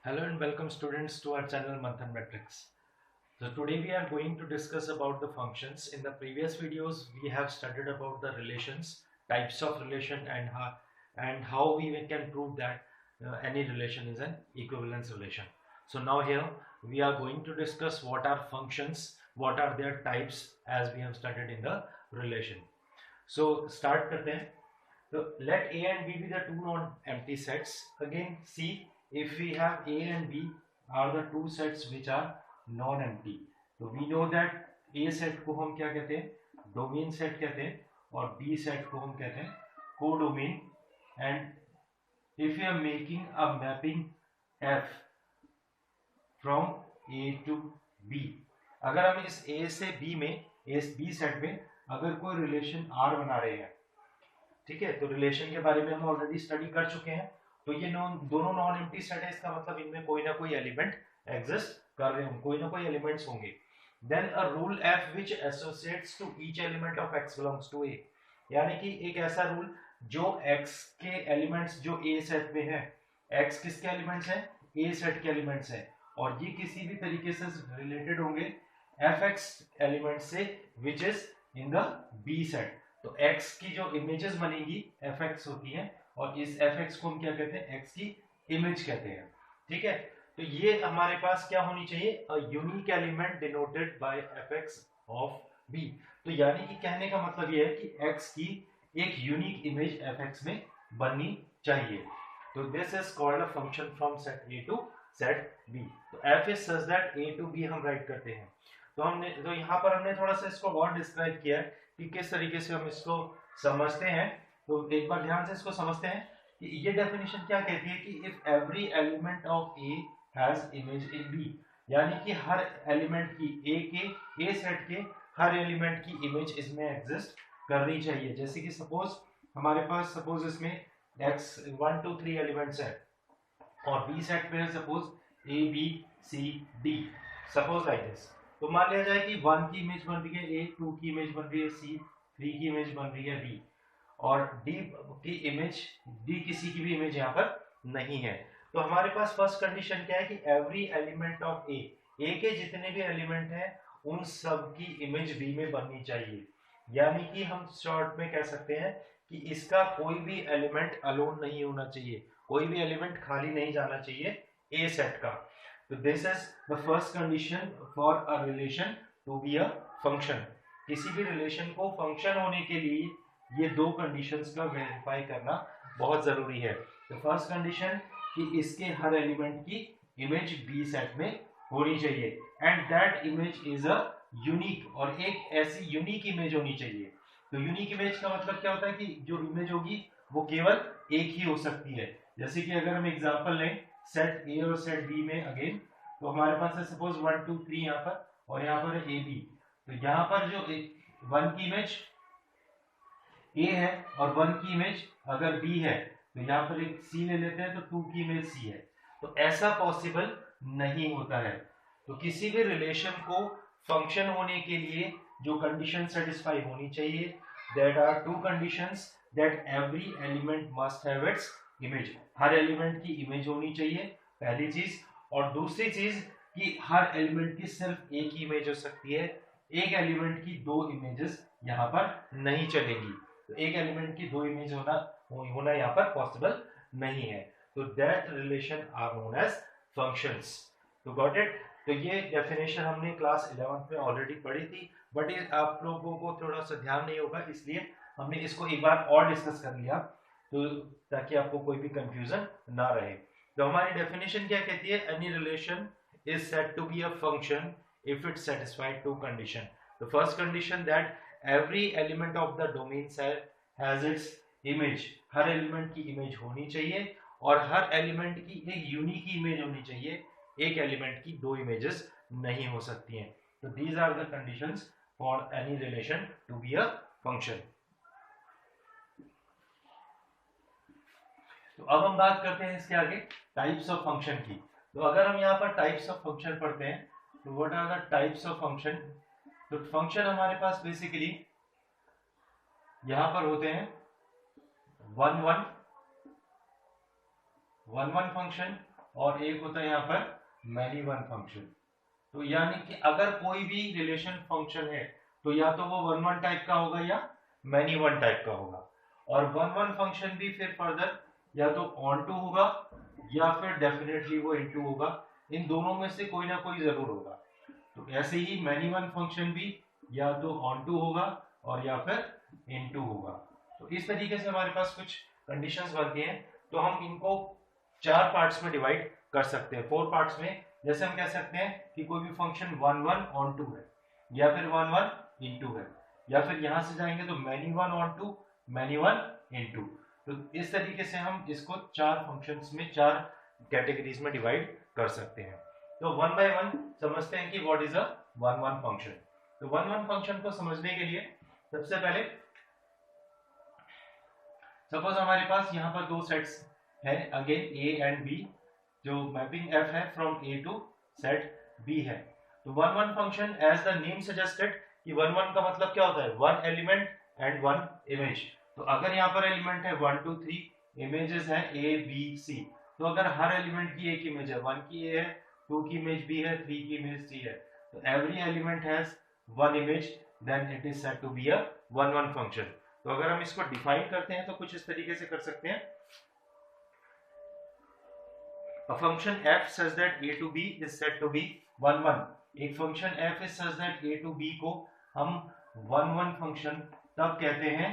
Hello and welcome students to our channel Manthan Metrics. So today we are going to discuss about the functions. In the previous videos we have studied about the relations, types of relation and how we can prove that any relation is an equivalence relation. So now here we are going to discuss what are functions, what are their types as we have studied in the relation. So start करते हैं. So let A and B be the two non-empty sets. Again, see if we have A and B are the two sets which are non-empty. So we know that A set को हम क्या कहते हैं? Domain set कहते हैं और B set को हम कहते हैं codomain. And if we are making a mapping F from A to B, अगर हम इस A से B में इस B सेट में अगर कोई रिलेशन R बना रहे हैं, ठीक है, तो रिलेशन के बारे में हम ऑलरेडी स्टडी कर चुके हैं. तो ये दोनों नॉन एम्प्टी सेट है, इसका मतलब इनमें कोई ना कोई एलिमेंट एग्जिस्ट कर रहे होंगे, कोई ना कोई एलिमेंट्स होंगे. Then a rule f which associates to each element of X belongs to A, यानी कि एक ऐसा रूल जो एक्स के एलिमेंट्स जो ए सेट में है, एक्स किसके एलिमेंट्स हैं? ए सेट के एलिमेंट्स हैं, और ये किसी भी तरीके से रिलेटेड होंगे एफ एक्स एलिमेंट से which is in the B set. तो x की जो इमेजेस बनेगी fx होती हैं, और इस fx को हम क्या कहते हैं? x की इमेज कहते हैं. ठीक है, तो ये हमारे पास क्या होनी चाहिए? A unique element denoted by fx of b. तो यानी कि कहने का मतलब ये है कि x की एक यूनिक इमेज fx में बननी चाहिए. तो this is called a function from set a to set b. तो f is such that a to b हम राइट करते हैं. तो यहाँ पर हमने थोड़ा सा इसको और डिस्क्राइब किया है कि किस तरीके से हम इसको समझते हैं. तो एक बार ध्यान से इसको समझते हैं कि ये डेफिनेशन क्या कहती है कि if every element of A has image in B, यानी कि हर एलिमेंट की ए सेट के हर एलिमेंट की इमेज इसमें एग्जिस्ट करनी चाहिए. जैसे कि सपोज हमारे पास सपोज इसमें x 1 2 3 एलिमेंट्स है और बी सेट में है suppose A B C D, suppose like this. तो मान लिया जाए कि 1 की इमेज बन रही है ए, 2 की इमेज बन रही है सी, 3 की इमेज बन रही है बी, और डी की इमेज, डी किसी की भी इमेज यहाँ पर नहीं है. तो हमारे पास फर्स्ट कंडीशन क्या है कि एवरी एलिमेंट ऑफ ए के जितने भी एलिमेंट हैं उन सब की इमेज बी में बननी चाहिए. यानी कि हम शॉर्ट में कह सकते हैं कि इसका कोई भी एलिमेंट अलोन नहीं होना चाहिए, कोई भी एलिमेंट खाली नहीं जाना चाहिए ए सेट का. तो this is the first condition for a relation to be a function. किसी भी रिलेशन को फंक्शन होने के लिए ये दो कंडीशंस का वेरीफाई करना बहुत जरूरी है. तो फर्स्ट कंडीशन कि इसके हर एलिमेंट की इमेज बी सेट में होनी चाहिए and that image is a unique, और एक ऐसी यूनिक इमेज होनी चाहिए. तो यूनिक इमेज का मतलब क्या होता है कि जो इमेज होगी वो केवल एक ही हो सकती है. जैसे कि अगर हम एग्जांपल लें सेट ए और सेट बी में, अगेन तो हमारे पास है सपोज 1 2 3 यहाँ पर, और यहाँ पर है ए बी. तो यहाँ पर जो 1 की इमेज ए है और 1 की इमेज अगर बी है, तो यहाँ पर एक सी ले लेते हैं, तो 2 की इमेज सी है. तो ऐसा पॉसिबल नहीं होता है. तो किसी भी रिलेशन को फंक्शन होने के लिए जो कंडीशन सेटिस्फाई होनी चाहिए, that are two conditions, that every element must have its image. हर एलिमेंट की इमेज होनी चाहिए, पहली चीज. और दूसरी चीज कि हर एलिमेंट की सिर्फ एक ही इमेज हो सकती है, एक एलिमेंट की दो इमेजेस यहाँ पर नहीं चलेगी. तो एक एलिमेंट की दो इमेज होना यहाँ पर पॉसिबल नहीं है. तो that relation are known as functions. तो गॉट इट. तो ये डेफिनेशन हमने क्लास 11th में ऑलरेडी पढ़ी थी, बट ये आप लोगों को थोड़ा सा ध्यान नहीं होगा, इसलिए हमने इसको एक बार और डिस्कस कर लिया, तो ताकि आपको कोई भी कंफ्यूजन ना रहे. तो हमारी डेफिनेशन क्या कहती है? Any relation is said to be a function if it satisfied two condition. The first condition that every element of the domain set has its image. हर एलिमेंट की इमेज होनी चाहिए और हर एलिमेंट की एक यूनिक इमेज होनी चाहिए, एक एलिमेंट की दो इमेजेस नहीं हो सकती हैं. तो these are the conditions for any relation to be a function. तो अब हम बात करते हैं इसके आगे टाइप्स ऑफ फंक्शन की. तो अगर हम यहाँ पर टाइप्स ऑफ फंक्शन पढ़ते हैं, तो what are the types of function? तो फंक्शन हमारे पास बेसिकली यहां पर होते हैं वन वन फंक्शन, और एक होता है यहाँ पर मैनी वन फंक्शन। तो यानी कि अगर कोई भी रिलेशन फंक्शन है तो या तो वो वन वन टाइप का होगा या मैनी वन टाइप का होगा। और वन वन फंक्शन भी फिर फर्दर या तो ऑन टू होगा या फिर डेफिनेटली वो इनटू होगा, इन दोनों में से कोई ना कोई जरूर होगा। तो ऐसे ही मैनी वन फंक्शन भी या तो ऑन टू होगा और या फिर इनटू होगा। तो इस तरीके से हमारे पास कुछ कंडीशंस बनती हैं। तो हम इनको 4 पार्ट्स में डिवाइड कर सकते हैं, 4 पार्ट्स में। जैसे हम कह सकते हैं कि कोई भी function one one onto है या फिर वन वन इनटू है, या फिर यहां से जाएंगे तो many one onto, many one into. तो इस तरीके से हम इसको 4 फंक्शंस में 4 कैटेगरीज में डिवाइड कर सकते हैं। तो वन बाय वन समझते हैं कि what is a one one function. तो वन वन फंक्शन को समझने के लिए सबसे पहले सपोज हमारे पास यहाँ पर दो सेट्स है, अगेन ए एंड बी, जो मैपिंग एफ है from A to set B है। तो one one function as the name suggested कि वन वन का मतलब क्या होता है, one element and one image. तो अगर यहाँ पर एलिमेंट है 1 2 3, इमेजेस है ए बी सी, तो अगर हर एलिमेंट की एक इमेज है, 1 की ए है, 2 की इमेज बी है, 3 की इमेज सी है, तो every element has one image, then it is said to be a one one function. तो अगर हम इसको डिफाइन करते हैं तो कुछ इस तरीके से कर सकते हैं, a function f such that a to b is said to be 1 1। एक function f is such that a to b को हम 1 1 फंक्शन तब कहते हैं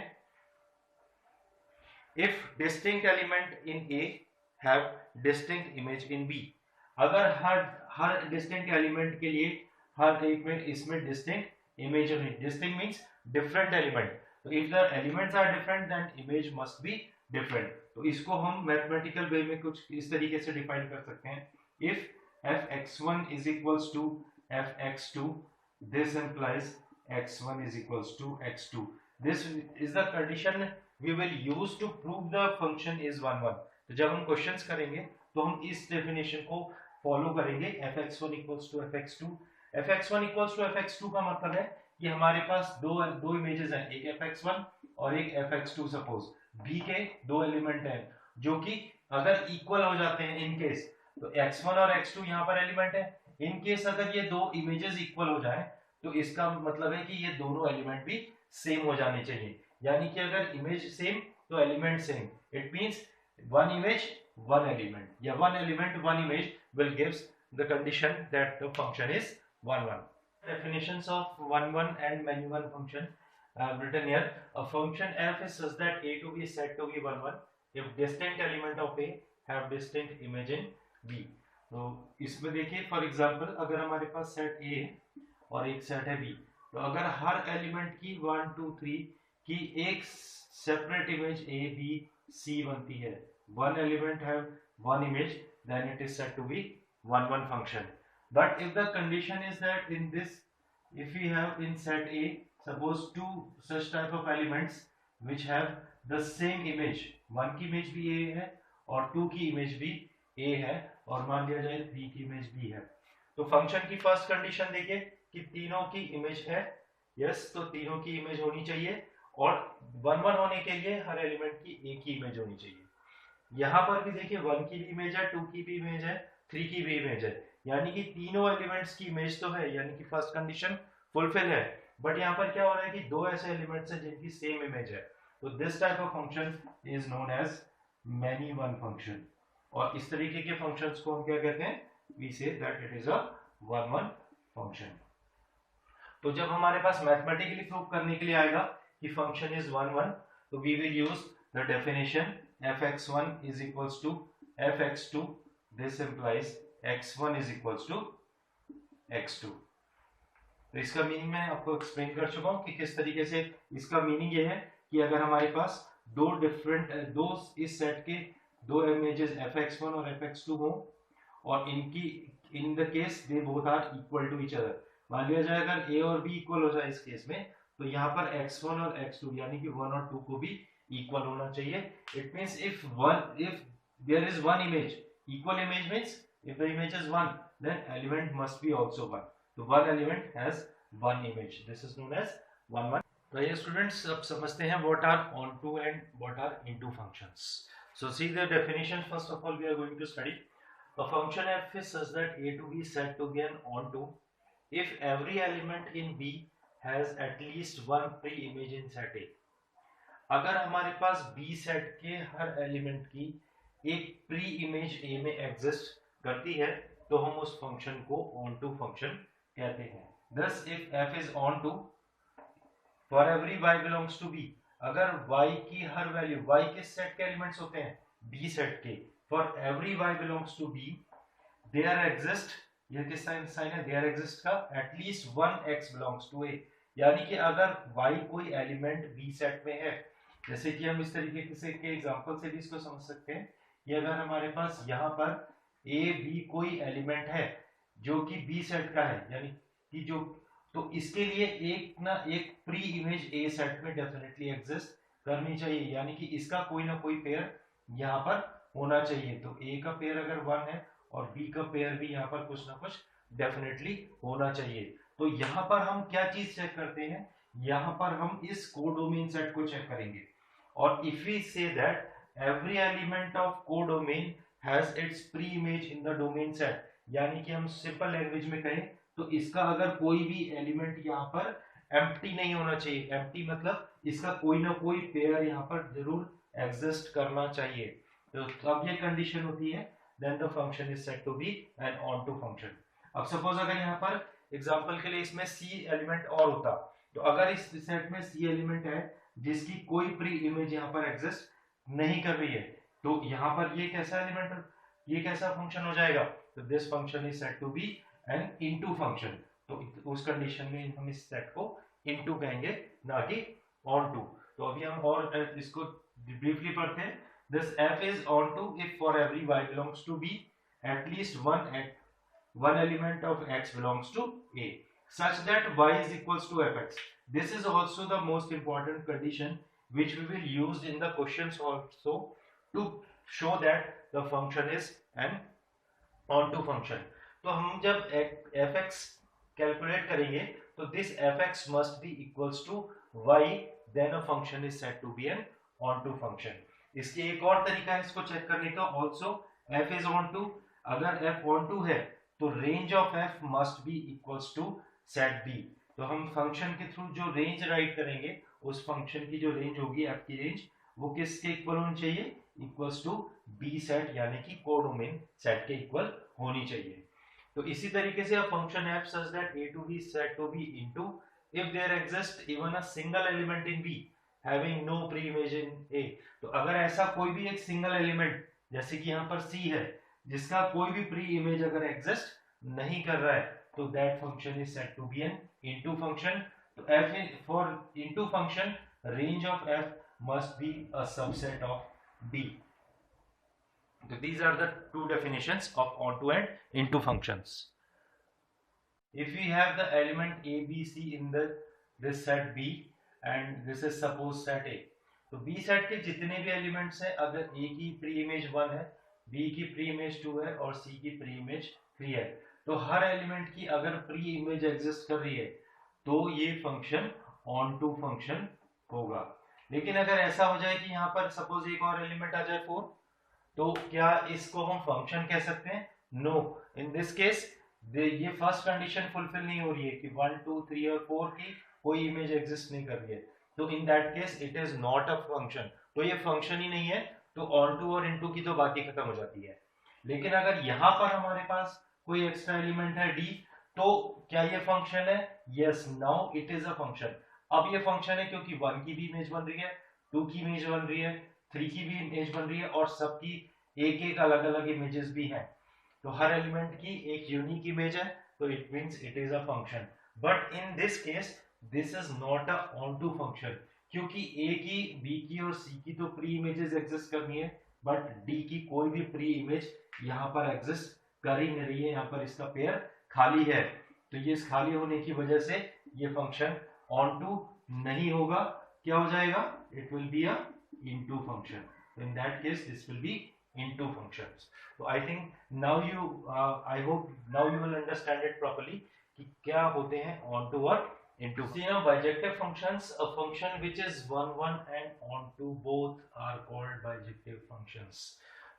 if distinct element in a have distinct image in b। अगर हर distinct element के लिए हर एक में इसमें distinct image है। distinct means different element, so if the elements are different then image must be different। तो इसको हम मैथमेटिकल वे में कुछ इस तरीके से डिफाइन कर सकते हैं, if f(x1) is equals to f(x2), this implies x1 is equals to x2। this is the condition we will use to prove the function is 1 1। तो जब हम क्वेश्चंस करेंगे तो हम इस डेफिनेशन को फॉलो करेंगे, fx1 equals to fx2। fx1 equals to fx2 का मतलब है कि हमारे पास दो इमेजेस हैं, एक fx1 और एक fx2। सपोज b के दो एलिमेंट हैं जो कि अगर इक्वल हो जाते हैं इन केस, तो x1 और x2 यहाँ पर एलिमेंट है। इन केस अगर ये दो इमेजेस इक्वल हो जाएं तो इसका मतलब है कि ये दोनों एलिमेंट भी सेम हो जाने चाहिए। यानी कि अगर इमेज सेम तो element same, it means one image one element या one element one image will gives the condition that the function is 1 1। definitions of 1 1 and many one function I have written here। a function f is such that a to be is said to be 1 1 if distinct element of a have distinct image in b। तो इसमें देखिए for example अगर हमारे पास set a है और एक set है b, तो अगर हर एलिमेंट की 1 2 3 की एक separate image a b c बनती है, one element have one image, then it is said to be 1 1 function। but if the condition is that in this, if we have in set a suppose two such type of elements which have the same image, one की image भी a है और 2 की image भी a है और मान लिया जाए 3 की इमेज b है, तो फंक्शन की फर्स्ट कंडीशन देखिए कि तीनों की इमेज है, यस, तो तीनों की इमेज होनी चाहिए और 1 1 होने के लिए हर एलिमेंट की एक ही इमेज होनी चाहिए। यहाँ पर भी देखिए 1 की भी इमेज है, 2 की भी इमेज है, 3 की भी इमेज है, यानी कि तीनों एलिमेंट्स की इमेज तो है, यानी कि फर्स्ट कंडीशन फुलफिल है। बट यहाँ पर क्या हो रहा है कि दो ऐसे एलिमेंट्स हैं जिनकी सेम इमेज है, तो this type of function is known as many one function. और इस तरीके के फंक्शंस को हम क्या कहते हैं, we say that it is a one one function. तो जब हमारे पास मैथमेटिकली प्रूव करने के लिए आएगा कि फंक्शन इज 1 1, तो we will use the definition fx1 is equals to fx2, this implies x1 is equals to x2। तो इसका मीनिंग मैं आपको एक्सप्लेन कर चुका हूं कि किस तरीके से इसका मीनिंग ये है कि अगर हमारे पास दो इस सेट के दो इमेजेस fx1 और fx2 हो और इनकी in the case they both are equal to each other, मान लिया जाए अगर a और b इक्वल हो जाए इस केस में, तो यहाँ पर x1 और x2 यानी कि 1 और 2 को भी इक्वल होना चाहिए। It means if there is one image, equal image means if the image is 1 then element must be also 1, so one element has one image, this is known as 1 1। तो ये students अब समझते हैं what are onto and what are into functions। so see the definition first of all we are going to study। A function f is such that a to b is said to be an onto if every element in B has at least one pre-image in set A. अगर हमारे पास B set के हर element की एक pre image A में exist करती है तो हम उस फंक्शन को onto फंक्शन कहते हैं. Thus if f is onto for every y belongs to B, अगर y की हर वैल्यू, y किस सेट के एलिमेंट्स होते हैं? B सेट के. For every y belongs to B, there exist, ये किस साइन है? there exist का at least one x belongs to A. यानी कि अगर y कोई एलिमेंट B सेट में है, जैसे कि हम इस तरीके से के एग्जांपल से भी इसको समझ सकते हैं कि अगर हमारे पास यहाँ पर A B कोई एलिमेंट है जो कि B सेट का है, यानी कि जो, तो इसके लिए एक प्री इमेज A सेट में डेफिनेटली एग्जिस्ट करनी चाहिए, यानी कि इसका कोई ना कोई पेयर यहाँ पर होना चाहिए. तो A का पेयर अगर 1 है और B का पेयर भी यहाँ पर कुछ ना कुछ डेफिनेटली होना चाहिए. तो यहाँ पर हम क्या चीज चेक करते हैं? यहाँ पर हम इस कोडोमेन सेट को चेक करेंगे. और if we say that every element of codomain has its pre image in the domain set, यानी कि हम सिंपल लैंग्वेज में कहें तो इसका अगर कोई भी एलिमेंट यहाँ पर एम्प्टी नहीं होना चाहिए. एम्प्टी मतलब इसका कोई ना कोई पेयर यहाँ पर जरूर एग्जिस्ट करना चाहिए. तो अब ये कंडीशन होती है, then the function is said to be an onto function. अब सपोज अगर यहाँ पर एग्जांपल के लिए इसमें C एलिमेंट और होता, तो अगर इस सेट में C एलिमेंट है जिसकी कोई प्री इमेज यहाँ पर एग्जिस्ट नहीं कर रही है, तो यहाँ पर ये कैसा एलिमेंट, ये कैसा फंक्शन हो जाएगा? तो this function is said to be an into function. तो उस कंडीशन में हम इस सेट को इनटू कहेंगे, ना कि ऑनटू. तो अभी हम और इसको ब्रीफली पढ़ते हैं. This f is onto if for every y belongs to B, at least one element of x belongs to A, such that y is equals to fx. This is also the most important condition which we will use in the questions also to show that the function is an onto function. तो हम जब fx calculate करेंगे तो this fx must be equals to y, then a function is said to be an onto function. इसके एक और तरीका है इसको चेक करने का. Also f is onto, अगर f ऑन टू है तो range of f must be equals to set b. तो हम फंक्शन के थ्रू जो रेंज राइट करेंगे, उस फंक्शन की जो रेंज होगी f की रेंज, वो किसके इक्वल होनी चाहिए? इक्वल्स टू b सेट, यानी कि कोडोमेन सेट के इक्वल होनी चाहिए. तो इसी तरीके से अब function f such that a to b is said to be into if there exists even a single element in b having no pre-image in A. तो अगर ऐसा कोई भी एक सिंगल एलिमेंट, जैसे कि यहाँ पर C है, जिसका कोई भी प्री इमेज अगर एग्जिस्ट नहीं कर रहा है, तो that function is said to be an into function. तो f for into function, range of f must be a subset of B. So these are the two definitions of onto and into functions. If we have the element A, B, C in this set B and this is suppose set A, तो B set के जितने भी elements हैं, अगर A की pre image 1 है, B की pre image 2 है और C की प्री इमेज 3 है, तो हर एलिमेंट की अगर प्री इमेज एग्जिस्ट कर रही है तो ये फंक्शन ऑन टू फंक्शन होगा. लेकिन अगर ऐसा हो जाए कि यहाँ पर सपोज एक और एलिमेंट आ जाए 4, तो क्या इसको हम फंक्शन कह सकते हैं? नो. इन दिस केस ये फर्स्ट कंडीशन फुलफिल नहीं हो रही है कि 1 2 3 और 4 की कोई इमेज एग्जिस्ट नहीं कर रही है, तो in that case it is not a function. तो ये फंक्शन ही नहीं है, तो ऑन टू और इनटू की तो बात ही खत्म हो जाती है. लेकिन अगर यहाँ पर हमारे पास कोई एक्स्ट्रा एलिमेंट है d, तो क्या ये फंक्शन है? Yes, now it is a function. अब ये फंक्शन है क्योंकि 1 की भी इमेज बन रही है, 2 की इमेज बन रही है, 3 की भी इमेज बन रही है और सबकी एक एक अलग अलग इमेजेस भी हैं. तो हर एलिमेंट की एक यूनिक इमेज है, तो it means it is a function. But in this case this is not a onto function, क्योंकि A की, B की और C की तो प्री इमेजेस एग्जिस्ट करनी है, बट D की कोई भी प्री इमेज यहाँ पर एग्जिस्ट कर ही नहीं रही है. यहाँ पर इसका पेयर खाली है, तो ये इस खाली होने की वजह से ये फंक्शन ऑनटू नहीं होगा. क्या हो जाएगा? It will be a into function. In that case this will be into functions. So I think now I hope now you will understand it properly कि क्या होते हैं onto और into. See now bijective functions, a function which is 1 1 and onto both are called bijective functions.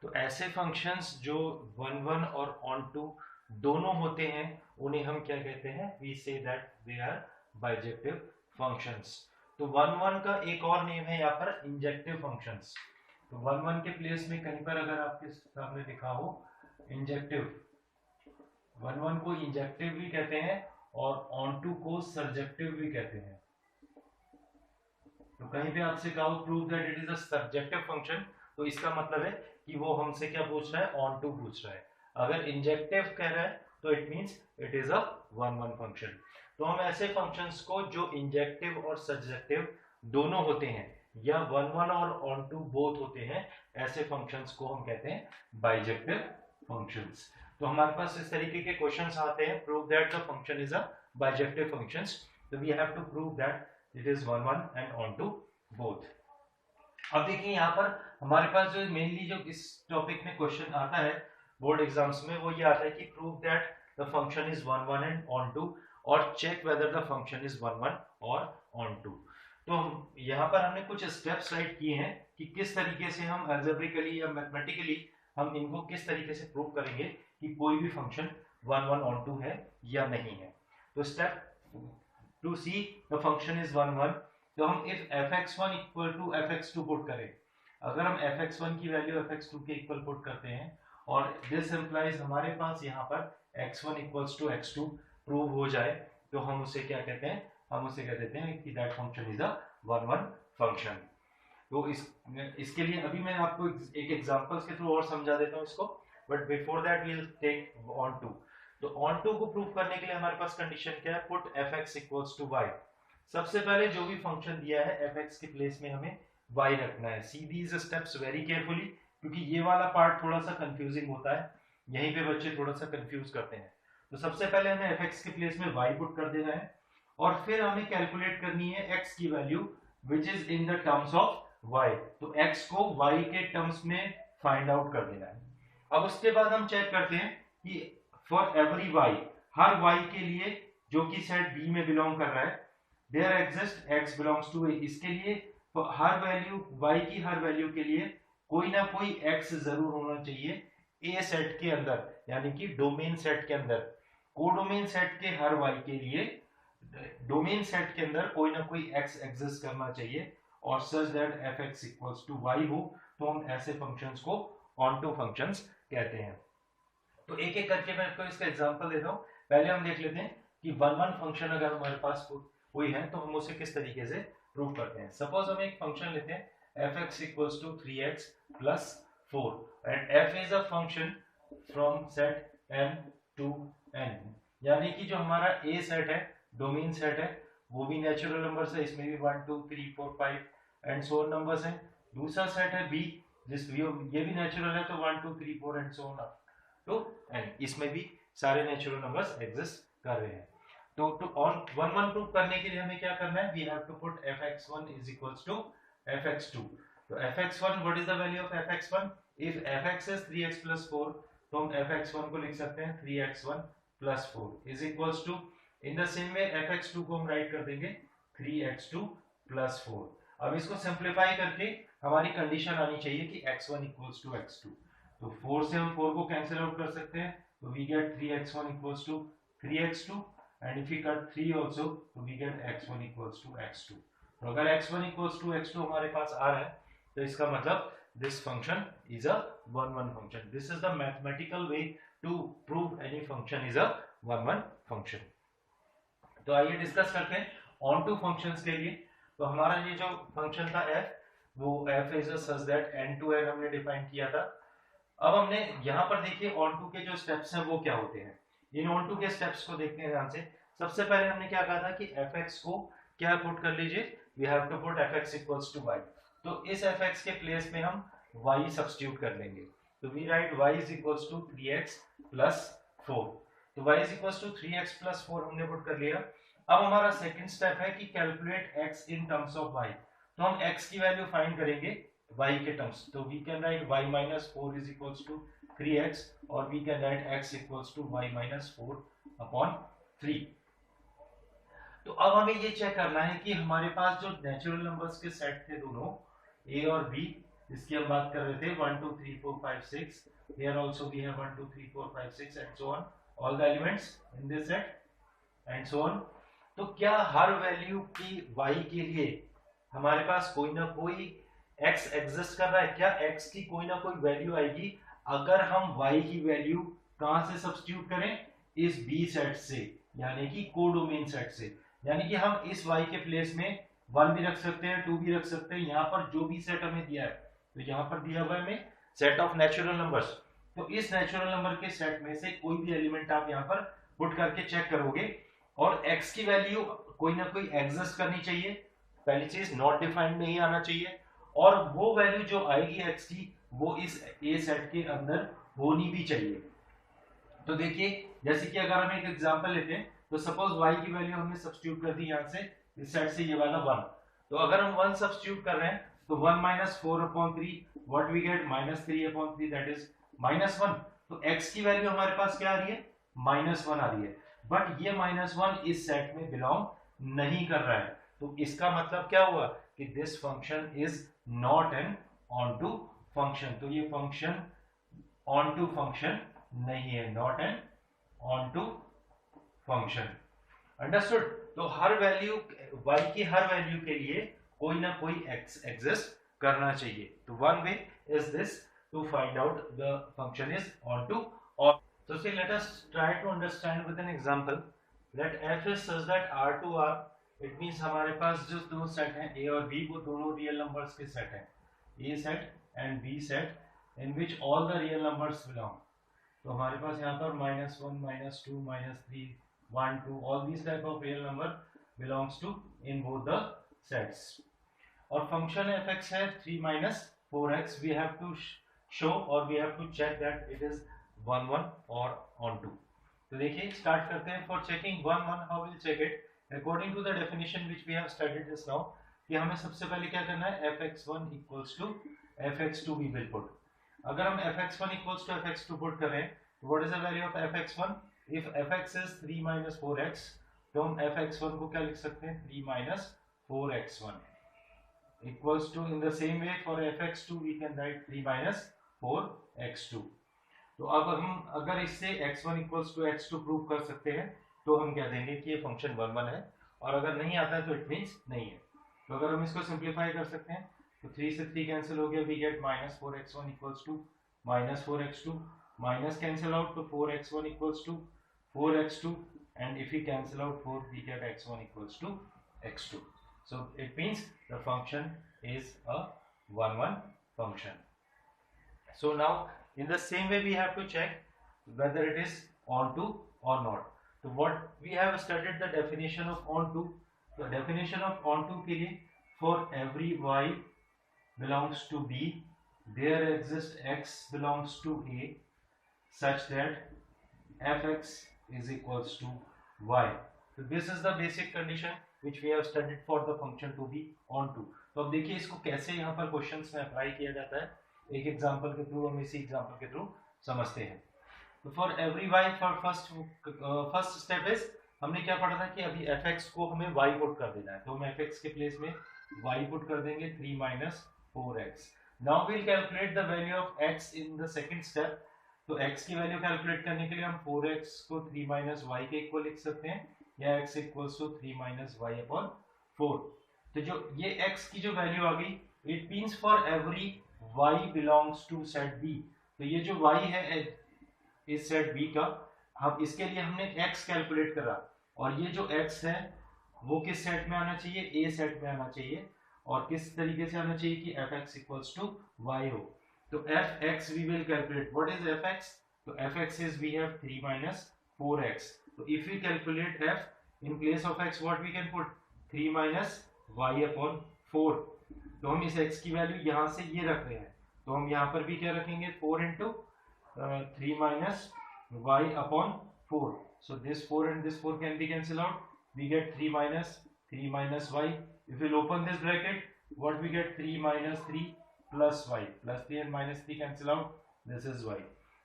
तो ऐसे functions जो one one और on to दोनों होते हैं उन्हें हम क्या कहते हैं, we say that they are bijective functions. तो वन वन का एक और नेम है यहाँ पर इंजेक्टिव फंक्शंस। तो वन वन के प्लेस में कहीं पर अगर आपके सामने लिखा हो इंजेक्टिव, वन वन को इंजेक्टिव भी कहते हैं और ऑन टू को सर्जेक्टिव भी कहते हैं। तो कहीं पे आपसे कहा हो prove that it is a surjective function, तो इसका मतलब है कि वो हमसे क्या पूछ रहा है, ऑन टू पूछ रहा है। अगर इंजेक्टिव कह रहा है तो it means it is a one one function. तो हम ऐसे फंक्शंस को जो इंजेक्टिव और सर्जेक्टिव दोनों होते हैं या वन वन और ऑन टू बोथ होते हैं, ऐसे फंक्शंस को हम कहते हैं बाइजेक्टिव फंक्शंस। तो हमारे पास इस तरीके के क्वेश्चंस आते हैं, prove that the function is a bijective functions. तो we have to prove that it is one one and onto both. अब देखिए यहाँ पर हमारे पास जो मेनली जो इस टॉपिक में क्वेश्चन आता है बोर्ड एग्जाम्स में, वो ये आता है कि prove that the function is one one and onto और check whether the function is one one और ऑन टू। तो यहाँ पर हमने कुछ स्टेप्स राइट किए हैं कि किस तरीके से हम अलजेब्रिकली या मैथमेटिकली हम इनको किस तरीके से प्रूव करेंगे कि कोई भी function one one onto है या नहीं है। तो step two see the function is one one, तो हम if fx1 equal to fx2 put करें, अगर हम fx1 की वैल्यू fx2 के इक्वल पुट करते हैं और दिस इंप्लाइज हमारे पास यहाँ पर x1 equals to x2 prove हो जाए, तो हम उसे क्या कहते हैं, हम उसे कह देते हैं कि that function is a one one function. तो इसके लिए अभी मैं आपको एक एग्जांपल्स के थ्रू और समझा देता हूँ इसको, but before that we will take onto. तो ऑन टू को प्रूव करने के लिए हमारे पास कंडीशन क्या है, put fx equals to y। सबसे पहले जो भी फंक्शन दिया है fx के प्लेस में हमें y रखना है। See these steps very carefully, क्योंकि ये वाला पार्ट थोड़ा सा कंफ्यूजिंग होता है, यहीं पे बच्चे थोड़ा सा कंफ्यूज करते हैं। तो सबसे पहले हमें fx के प्लेस में y पुट कर देना है और फिर हमें कैलकुलेट करनी है x की value which is in the terms of y। तो x को y के टर्म्स में फाइंड आउट कर देना है। अब उसके बाद हम चेक करते हैं कि for every y, her y के लिए जो कि सेट B में बिलोंग कर रहा है, there exist x belongs to a, इसके लिए हर वैल्यू y की हर वैल्यू के लिए कोई ना कोई x जरूर होना चाहिए a सेट के अंदर, यानी कि डोमेन सेट के अंदर। कोडोमेन सेट के हर y के लिए डोमेन सेट के अंदर कोई ना कोई x एग्जिस्ट करना चाहिए और such that fx equals to y हो, तो हम ऐसे फंक्शंस को ऑन टू फंक्शंस कहते हैं। तो एक एक करके मैं आपको इसका एग्जांपल देता हूँ। पहले हम देख लेते हैं कि वन वन फंक्शन अगर हमारे पास कोई है तो हम उसे किस तरीके से प्रूव करते हैं। सपोज हम एक फंक्शन लेते हैं fx equals to 3x plus 4 and f is a function from set m to n, यानी कि जो हमारा a सेट है, डोमेन सेट है, वो भी नेचुरल नंबर्स है, इसमें भी 1 2 3 4 5 एंड सो ऑन नंबर्स हैं। दूसरा सेट है b, ये भी नेचुरल है, तो 1 2 3 4 and so on to n, इसमें भी सारे नेचुरल नंबर्स एग्जिस्ट कर रहे हैं। तो to on one one prove करने के लिए हमें क्या करना है, we have to put fx1 is equals to fx2। तो fx1, what is the value of fx1, if fx is 3x plus 4, तो हम fx1 को लिख सकते हैं 3x1 plus 4 is equals to, in the same way fx2 को हम right कर देंगे 3x2 plus 4। अब इसको सिंप्लीफाई करके हमारी कंडीशन आनी चाहिए कि x1 equals to x2। तो 4 से हम 4 को कैंसिल आउट कर सकते हैं, तो we get 3x1 equals to 3x2 and if we cut 3 also, तो we get x1 equals to x2। तो अगर x1 equals to x2 हमारे पास आ रहा है, तो इसका मतलब this function is a one-one function. This is the mathematical way to prove any function is a one-one function. तो आइए डिस्कस करते हैं ऑन टू फंक्शंस के लिए। तो हमारा ये जो फंक्शन था f, वो f is such that n to n हमने डिफाइन किया था। अब हमने यहाँ पर देखिए ऑन टू के जो स्टेप्स हैं वो क्या होते हैं। इन ऑन टू के स्टेप्स को देखते हैं ध्यान से। सबसे पहले हमने क्या कहा था कि fx को क्या पुट कर लीजिए, we have to put fx equals to y। तो इस fx के प्लेस में हम y सब्स्टिट्यूट कर लेंगे, तो we write y is equals to 3x plus 4। तो y is equals to 3x plus 4 हमने पुट कर लिया। अब हमारा सेकंड स्टेप है कि calculate x in terms of y। तो हम x की वैल्यू फाइंड करेंगे y के टर्म्स, तो we can write y minus 4 is equals to 3x और we can write x equals to y minus 4 upon 3। तो अब हमें ये चेक करना है कि हमारे पास जो नेचुरल नंबर्स के सेट थे दोनों a और b, इसकी हम बात कर रहे थे 1 2 3 4 5 6. Here also we have 1 2 3 4 5 6 and so on, all the elements in this set and so on. तो क्या हर वैल्यू की y के लिए हमारे पास कोई ना कोई x एग्जिस्ट कर रहा है? क्या x की कोई ना कोई वैल्यू आएगी अगर हम y की वैल्यू कहां से सब्स्टिट्यूट करें? इस b सेट से, यानी कि कोडोमेन सेट से. यानी कि हम इस y के प्लेस में 1 भी रख सकते हैं, 2 भी रख सकते हैं. यहाँ पर जो भी सेट हमें दिया है, तो यहाँ पर दिया हुआ है हमें सेट ऑफ नेचुरल नंबर्स. तो इस नेचुरल नंबर के सेट में से कोई भी एलिमेंट आप यहाँ पर पुट करके चेक करोगे और x की वैल्यू कोई ना कोई एग्जिस्ट करनी चाहिए. पहली चीज नॉट डिफाइंड नहीं आना चाहिए, और वो वैल्यू जो आएगी x की वो इस a सेट के अंदर होनी भी चाहिए. तो देखिए, जैसे कि अगर हम एक एग्जांपल लेते हैं, तो सपोज y की वैल्यू हमने सब्स्टिट्यूट कर दी यहाँ से, इस साइड से ये वाला 1. तो अगर हम 1 सब्स्टिट्यूट कर रहे हैं तो 1 minus 4/3 what we get -3/3, that is -1. तो x की वैल्यू हमारे पास क्या आ रही है? -1 आ रही है. बट ये -1 इस सेट में बिलोंग नहीं कर रहा है. तो इसका मतलब क्या हुआ कि this function is not N onto function. तो ये फंक्शन ऑनटू फंक्शन नहीं है, not an onto function. Understood? तो हर वैल्यू y की हर वैल्यू के लिए कोई ना कोई x एग्जिस्ट करना चाहिए. तो one way is this to find out the function is onto or. So see, let us try to understand with an example. Let f is such that r to r, it means हमारे पास जो दो set हैं a और b, वो दोनों real numbers के set हैं, a set and b set, in which all the real numbers belong. तो हमारे पास यहाँ पर -1 -2 -3 1 2 all these type of real number belongs to in both the sets. और फंक्शन fx है 3 minus 4x. we have to show or we have to check that it is 1 1 or onto. तो देखिए, start करते हैं. For checking 1 1, how we'll check it according to the definition which we have studied just now, कि हमें सबसे पहले क्या करना है? fx1 equals to fx2 we will put. अगर हम fx1 equals to fx2 put करें, what is the value of fx1? if fx is 3 minus 4x, तो हम fx1 को क्या लिख सकते हैं? 3 minus 4x1 equals to, in the same way for fx2 we can write 3 minus 4x2. तो अब हम अगर इससे x1 equals to x2 prove कर सकते हैं, तो हम क्या देंगे कि ये फंक्शन 1 1 है, और अगर नहीं आता है तो इट मींस नहीं है. तो अगर हम इसको सिंप्लीफाई कर सकते हैं, तो 3 से 3 कैंसिल हो गया, we get -4x1 equals to -4x2, minus cancel out, तो 4x1 equals to 4x2, and if we cancel out 4, we get x1 equals to x2. So it means the function is a 1 1 function. So now in the same way we have to check whether it is onto or not. So what we have studied the definition of onto. The definition of onto के लिए, for every y belongs to b, there exists x belongs to a such that fx is equals to y. So this is the basic condition which we have studied for the function to be onto. तो अब देखिए इसको कैसे यहाँ पर questions में apply किया जाता है. एक एग्जांपल के थ्रू हम इसी एग्जांपल के थ्रू समझते हैं. तो for every y, for first step is, हमने क्या पढ़ा था कि अभी fx को हमें y पुट कर देना है, तो हम fx के प्लेस में y पुट कर देंगे 3 minus 4x. Now we'll calculate the value of x in the second step. तो x की वैल्यू कैलकुलेट करने के लिए हम 4x को 3 minus y के इक्वल लिख सकते हैं, या x equals to 3 minus y upon 4. तो जो ये x की जो वैल्यू आ गई, it means for every y belongs to set b. तो ये जो y है इस सेट b का, हम इसके लिए हमने x कैलकुलेट करा, और ये जो x है वो किस सेट में आना चाहिए? a सेट में आना चाहिए. और किस तरीके से आना चाहिए कि fx इक्वल्स टू y हो. तो fx we will calculate. What is fx? तो fx is we have 3 minus 4x. So if we calculate f, in place of x what we can put? 3 minus y upon 4. तो हम इस x की value यहाँ से ये रख रहे हैं, तो हम यहाँ पर भी क्या रखेंगे? 4 into 3 minus y upon 4. So this 4 and this 4 can be cancelled out. We get 3 minus y. If we'll open this bracket, what we get? 3 minus 3 plus y. Plus 3 and minus 3 cancel out. This is y.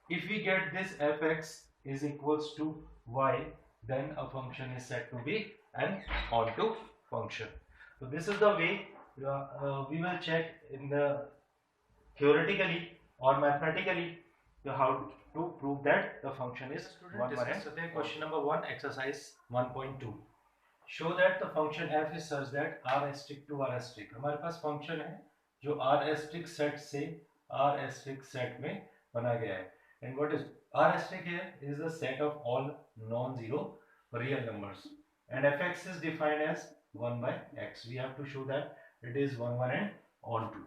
If we get this fx is equals to y, then a function is said to be an onto function. So this is the way we will check in the theoretically or mathematically, how to prove that the function is one one. Question number 1, exercise 1.2. Show that the function f is such that r asterisk to r asterisk. हमारे पास function है जो r asterisk set से r asterisk set में बना गया है. And what is r asterisk here is the set of all non-zero real numbers. And fx is defined as 1 by x. We have to show that it is 1 1 and onto.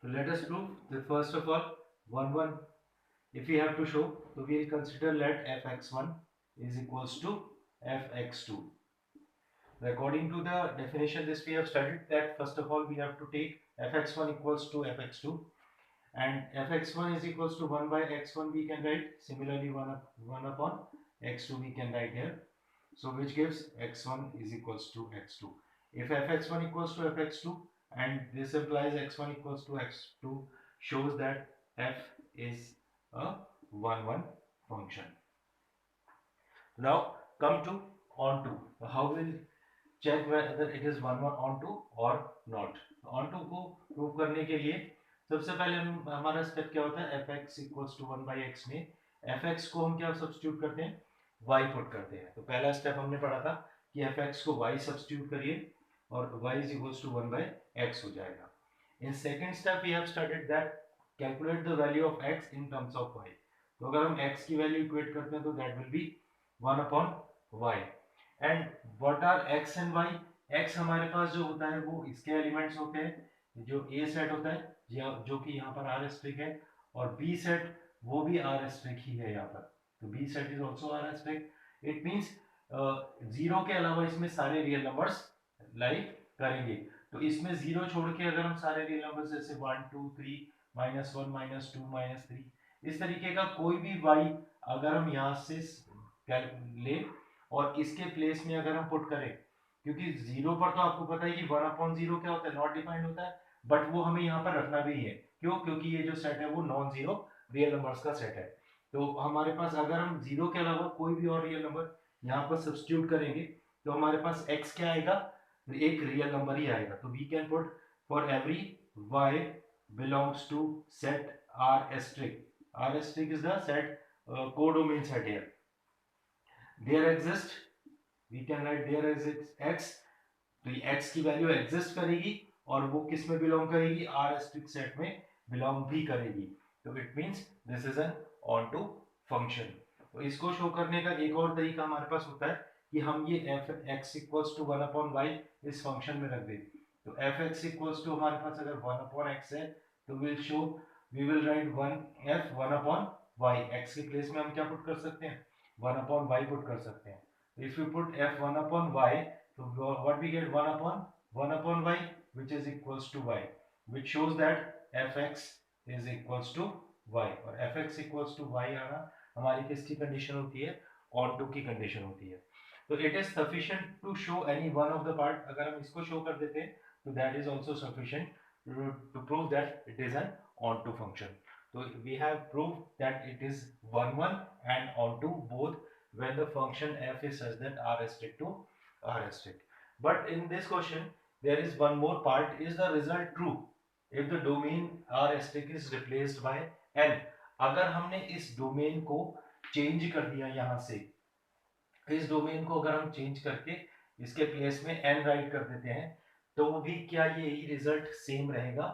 So let us prove that first of all 1 1. If we have to show, so we will consider let fx1 is equals to fx2. According to the definition this we have studied, that first of all we have to take fx1 equals to fx2, and fx1 is equals to 1 by x1 we can write, similarly 1 upon x2 we can write here, so which gives x1 is equals to x2. If fx1 equals to fx2 and this implies x1 equals to x2, shows that f is a 1 1 function. Now come to onto. How will check whether it is 1 1 onto or not? onto को prove करने के लिए सबसे पहले हमारा step क्या होता है, fx equals to 1 by x में fx को हम क्या सब्स्टिट्यूट करते हैं, y पुट करते हैं. तो पहला स्टेप हमने पढ़ा था कि fx को y सब्स्टिट्यूट करिए और y is equals to 1 by x हो जाएगा. In second step we have studied that calculate the value of x in terms of y. तो अगर हम x की वैल्यू इक्वेट करते हैं तो that will be 1 upon y. And what are x and y? x हमारे पास जो होता है वो इसके एलिमेंट्स होते हैं, जो a सेट होता है जो कि यहाँ पर r स्ट्रिक है, और b सेट वो भी r स्ट्रिक ही है यहाँ पर, तो b set is also r strict. It means zero के अलावा इसमें सारे रियल नंबर्स लाई करेंगे. तो इसमें जीरो छोड़ के अगर हम सारे रियल नंबर्स जैसे 1 2 3 -1 -2 -3 इस तरीके का कोई भी y अगर हम यहाँ से ले और इसके प्लेस में अगर हम पुट करें, क्योंकि जीरो पर तो आपको पता है कि 1 अपॉन जीरो क्या होता है, नॉट डिफाइंड होता है, बट वो हमें यहाँ पर रखना भी है. क्यों? क्योंकि ये जो सेट है वो नॉन जीरो रियल नंबर्स का सेट है. तो हमारे पास अगर हम जीरो के अलावा कोई भी और रियल नंबर यहाँ पर सब्स्टिट्यूट करेंगे तो हमारे पास x क्या आएगा, एक रियल नंबर ही आएगा. तो we can put for every y belongs to set r asterisk. r asterisk is the set codomain set here. There exist, we can write there exists x. तो ये x की value exist करेगी और वो किस में बिलोंग करेगी, r asterisk set में बिलोंग भी करेगी. तो it means this is an onto function. तो इसको शो करने का एक और तरीका हमारे पास होता है कि हम ये f(x) equals to 1 upon y इस फंक्शन में रख दें. तो f(x) इक्वल्स टू हमारे पास अगर 1 अपॉन x है तो will show we will write 1 upon y. x के प्लेस में हम क्या पुट कर सकते हैं, 1 अपॉन y पुट कर सकते हैं. If you put f1 upon y, so what we get 1 upon y, which is equals to y, which shows that fx is equals to y. और fx equals to y आना हमारी किसकी condition होती है, onto की condition होती है. तो it is sufficient to show any one of the part. अगर हम इसको शो कर देते हैं तो that is also sufficient to prove that it is an onto function. So we have proved that it is 1 1 and onto both when the function f is such that r asterisk to r asterisk. But in this question there is one more part. Is the result true if the domain r asterisk is replaced by n? अगर हमने इस domain को change कर दिया, यहाँ से इस domain को अगर हम चेंज करके इसके प्लेस में n राइट कर देते हैं तो भी क्या यही रिजल्ट सेम रहेगा,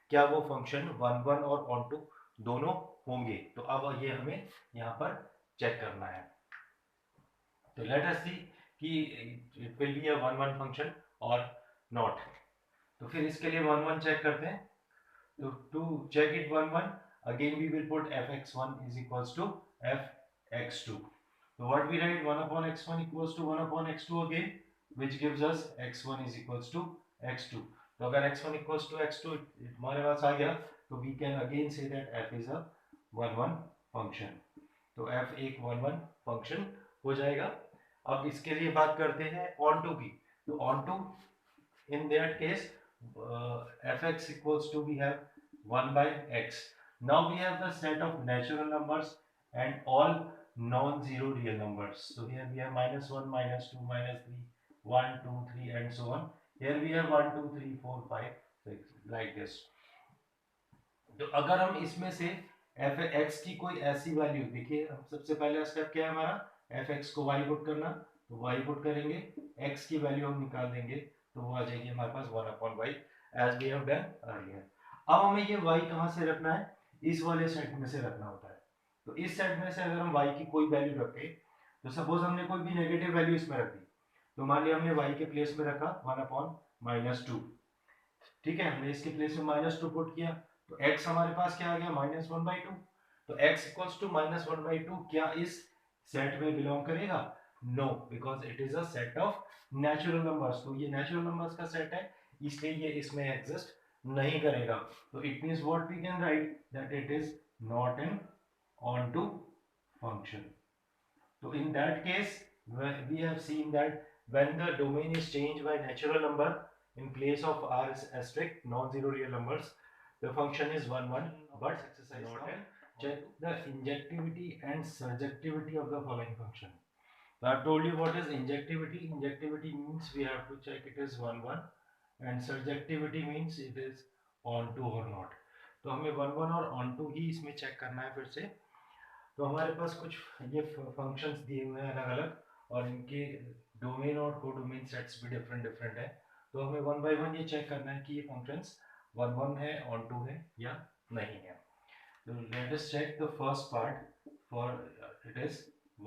क्या वो फंक्शन 1 1 और onto दोनों होंगे? तो अब ये हमें यहाँ पर चेक करना है. तो लेट अस सी कि it will be a 1 1 function और नॉट. तो फिर इसके लिए 1 1 चेक करते हैं. तो to check it 1 1 again we will put fx1 is equals to fx2. So what we write, 1 upon x1 equals to 1 upon x2 again, which gives us x1 is equals to x2. तो अगर x1 equals to x2 हमारे पास आ गया तो we can again say that f is a 1 1 function. तो f एक 1 1 function हो जाएगा. अब इसके लिए बात करते हैं onto की. तो onto in that case fx equals to we have 1 by x. Now we have the set of natural numbers and all non-zero real numbers. So here we have -1 -2 -3 1 2 3 and so on. Here we have 1 2 3 4 5 6 like this. तो अगर हम इसमें से F x की कोई ऐसी value, देखिए हम सबसे पहला स्टेप क्या है हमारा, एफ एक्स को वाई पुट करना, तो वाई पुट करेंगे, एक्स की वैल्यू हम निकाल देंगे, तो वो आ जाएगी हमारे पास 1/y as we have done earlier. अब हमें ये y कहाँ से रखना है, इस वाले सेट में से रखना होता है। तो इस सेट में से अगर हम y की कोई वैल्यू रखें, तो सपोज हमने कोई भी नेगेटिव वैल्यू इसमें रख दी, तो मान लिया हमने y के प्लेस में रखा 1/-2, ठीक है, हमने इसके प्लेस में -2 पुट किया, तो x हमारे पास क्या आ गया, -1/2। तो x इक्वल्स टू -1/2 क्या इस सेट में बिलोंग करेगा, no, because it is a set of natural numbers. तो ये नेचुरल नंबर्स का सेट है, इसलिए ये इसमें एग्जिस्ट नहीं करेगा। तो it means what we can write that it is not an onto function. So in that case, we have seen that when the domain is changed by natural number in place of r asterisk non-zero real numbers, the function is 1 1, but not n. Check the injectivity and surjectivity of the following function. So I have told you what is injectivity. Injectivity means we have to check it is 1 1, and surjectivity means it is onto or not. तो हमें 1 1 और onto ही इसमें check करना है फिर से। तो हमारे पास कुछ ये फंक्शंस दिए हुए हैं अलग अलग, और इनके डोमेन और कोडोमेन सेट्स भी डिफरेंट डिफरेंट है। तो हमें वन बाय वन ये चेक करना है कि ये फंक्शंस 1 1 है, ऑन टू है या नहीं है। तो let us check the first part for it is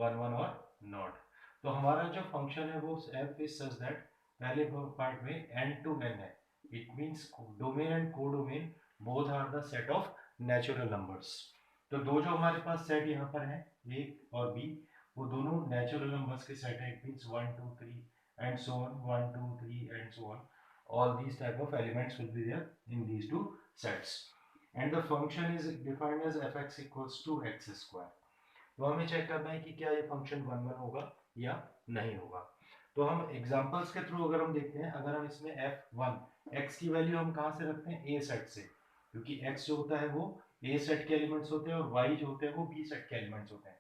1 1 और नॉट। तो हमारा जो फंक्शन है वो एफ इज सच दैट पहले पार्ट में एन टू एन है, it means domain and codomain both are the set of natural numbers. तो दो जो हमारे पास सेट यहाँ पर है ए और बी, वो दोनों नेचुरल नंबर्स के सेट है, it means 1 2 3 and so on, 1 2 3 and so on, all these type of elements will be there in these two sets, and the function is defined as fx equals to x square। तो हमें check करना है कि क्या ये function 1 1 होगा या नहीं होगा। तो हम एग्जांपल्स के थ्रू अगर हम देखते हैं, अगर हम इसमें f1 x की वैल्यू हम कहाँ से रखते हैं, a सेट से, क्योंकि x जो होता है वो a सेट के एलिमेंट्स होते हैं और y जो होते हैं वो b सेट के एलिमेंट्स होते हैं।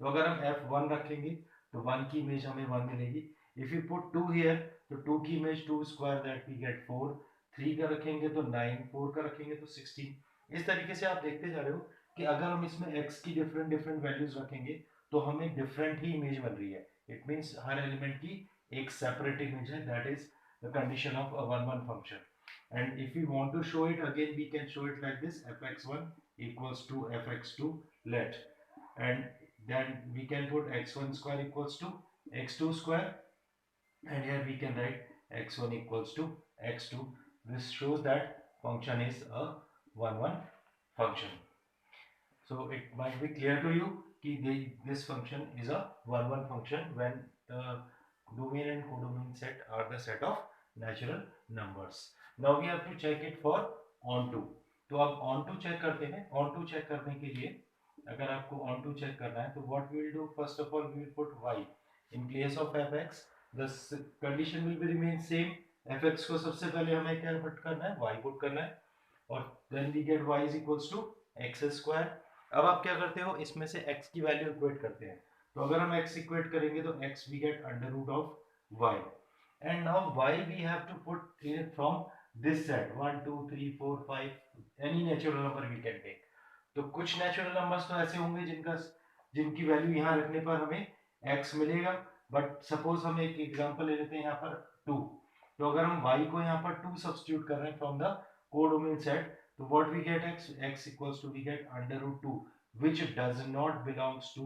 तो अगर हम f1 रखेंगे तो 1 की इमेज हमें 1 मिलेगी। इफ यू पुट 2 हियर, तो 2 की image 2 square that we get 4, 3 का रखेंगे तो 9, 4 का रखेंगे तो 16। इस तरीके से आप देखते जा रहे हो कि अगर हम इसमें x की डिफरेंट डिफरेंट वैल्यूज रखेंगे तो हमें डिफरेंट ही इमेज बन रही है। इट मींस हर एलिमेंट की एक सेपरेट इमेज है, that is the condition of a 1 1 function. and if we want to show it again, we can show it like this: fx1 equals to fx2 let, and then we can put x1 square equals to x2 square, and here we can write x1 equals to x2. This shows that function is a 1 1 function. So it might be clear to you कि this function is a 1 1 function when the domain and codomain set are the set of natural numbers. Now we have to check it for onto। तो अब onto check करते हैं। onto check करने के लिए अगर आपको onto check करना है तो what we will do, first of all we will put y in place of fx, the condition will be remain same। fx को सबसे पहले हमें क्या पुट करना है, y पुट करना है, और then we get y is equals to x square। अब आप क्या करते हो, इसमें से x की वैल्यू इक्वेट करते हैं। तो अगर हम x इक्वेट करेंगे तो x we get under root of y, and now y we have to put in from this set 1 2 3 4 5, any natural number we can take. तो कुछ नेचुरल नंबर्स तो ऐसे होंगे जिनकी वैल्यू यहाँ रखने पर हमें x मिलेगा, बट सपोज हम एक एग्जांपल ले लेते हैं यहाँ पर 2। तो अगर हम y को यहाँ पर 2 सब्स्टिट्यूट कर रहे हैं फ्रॉम द कोडोमेन सेट, तो what we get, x equals to we get under root 2, which does not belongs to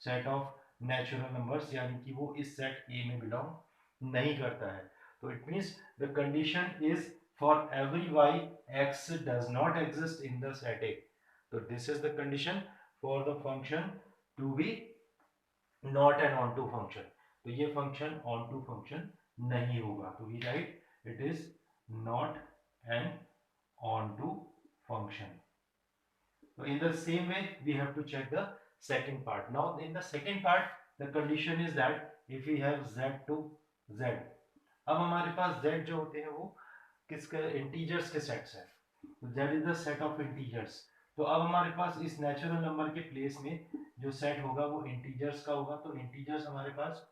set of natural numbers, यानी कि वो इस सेट A में belong नहीं करता है। तो it means the condition is for every y x does not exist in the set A। तो this is the condition for the function to be not an onto function। तो ये function onto function नहीं होगा। तो we write it is not an onto function। So in the same way we have to check the second part। Now in the second part the condition is that if we have z to z, अब हमारे पास z जो होते हैं वो किसके, integers के sets हैं। तो z is the set of integers. तो अब हमारे पास इस नेचुरल नंबर के प्लेस में जो सेट होगा वो इंटीजर्स का होगा। तो इंटीजर्स हमारे पास